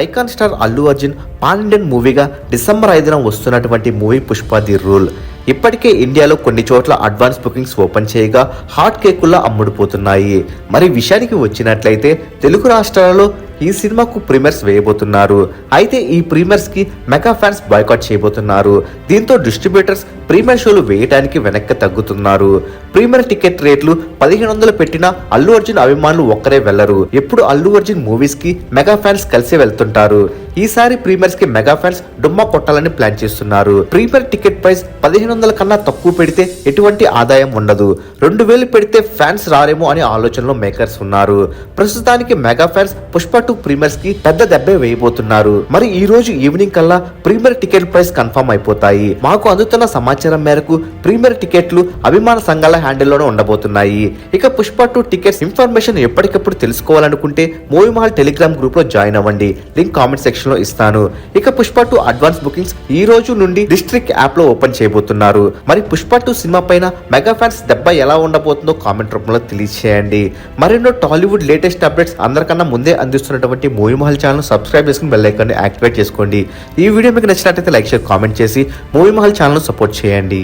Icon star Allu Arjun pan Indian మూవీగా December 5న వస్తున్నటువంటి మూవీ పుష్ప ది రూల్ ఇప్పటికే ఇండియాలో కొన్ని చోట్ల అడ్వాన్స్ బుకింగ్స్ ఓపెన్ చేయగా హాట్ కేకుల్లా అమ్ముడుపోతున్నాయి. మరి విషయానికి వచ్చినట్లయితే తెలుగు రాష్ట్రాలలో ఈ సినిమాకు ప్రీమియర్స్ వేయబోతున్నారు. అయితే ఈ ప్రీమియర్స్ కి మెగా ఫ్యాన్స్ బాయ్కాట్ చేయబోతున్నారు. దీంతో డిస్ట్రిబ్యూటర్స్ ప్రీమియర్ షోలు వేయడానికి వెనక్కి తగ్గుతున్నారు. ప్రీమియర్ టికెట్ రేట్లు 1500 పెట్టినా అల్లు అర్జున్ అభిమానులు ఒక్కరే వెళ్లరు. ఎప్పుడు అల్లు అర్జున్ మూవీస్ కి మెగా ఫ్యాన్స్ కలిసి వెళ్తుంటారు. ఈసారి ప్రీమియర్స్ కి మెగా ఫ్యాన్స్ డుమ్మా కొట్టాలని ప్లాన్ చేస్తున్నారు. ప్రీమియర్ టికెట్ ప్రైస్ 1500 కన్నా తక్కువ పెడితే ఎటువంటి ఆదాయం ఉండదు. 2000 పెడితే ఫ్యాన్స్ రారేమో అనే ఆలోచనలో మేకర్స్ ఉన్నారు. ప్రస్తుతానికి మెగా ఫ్యాన్స్ పుష్ప 2 ప్రీమియర్స్ కి పెద్ద దెబ్బే వేయబోతున్నారు. మరి ఈ రోజు ఈవినింగ్ కల్లా ప్రీమియర్ టికెట్ ప్రైస్ కన్ఫర్మ్ అయిపోతాయి. మాకు అందుతున్న సమాచారం మేరకు ప్రీమియర్ టికెట్లు అభిమాన సంఘాల హ్యాండిల్లోనే ఉండబోతున్నాయి. ఇక పుష్ప 2 టికెట్స్ ఇన్ఫర్మేషన్ ఎప్పటికప్పుడు తెలుసుకోవాలనుకుంటే మూవీ మహల్ టెలిగ్రామ్ గ్రూప్ లో జాయిన్ అవ్వండి. లింక్ కామెంట్ సెక్షన్ లో ఇస్తాను. ఇక పుష్ప 2 అడ్వాన్స్ బుకింగ్స్ ఈ రోజు నుండి డిస్ట్రిక్ట్ యాప్ లో ఓపెన్ చేయబోతున్నారు. మరి పుష్ప 2 సినిమా పైన మెగా ఫ్యాన్స్ దెబ్బ ఎలా ఉండబోతుందో కామెంట్ రూపంలో తెలియజేయండి. మరెన్నో టాలీవుడ్ లేటెస్ట్ అప్డేట్స్ అందరికన్నా ముందే అందిస్తున్నటువంటి మూవీ మహల్ ఛానల్ సబ్స్క్రైబ్ చేసుకుని బెల్ ఐకాన్ ని యాక్టివేట్ చేసుకోండి. ఈ వీడియో మీకు నచ్చినట్లయితే లైక్ షేర్ కామెంట్ చేసి మూవీ మహల్ ఛానల్ సపోర్ట్ చేయండి.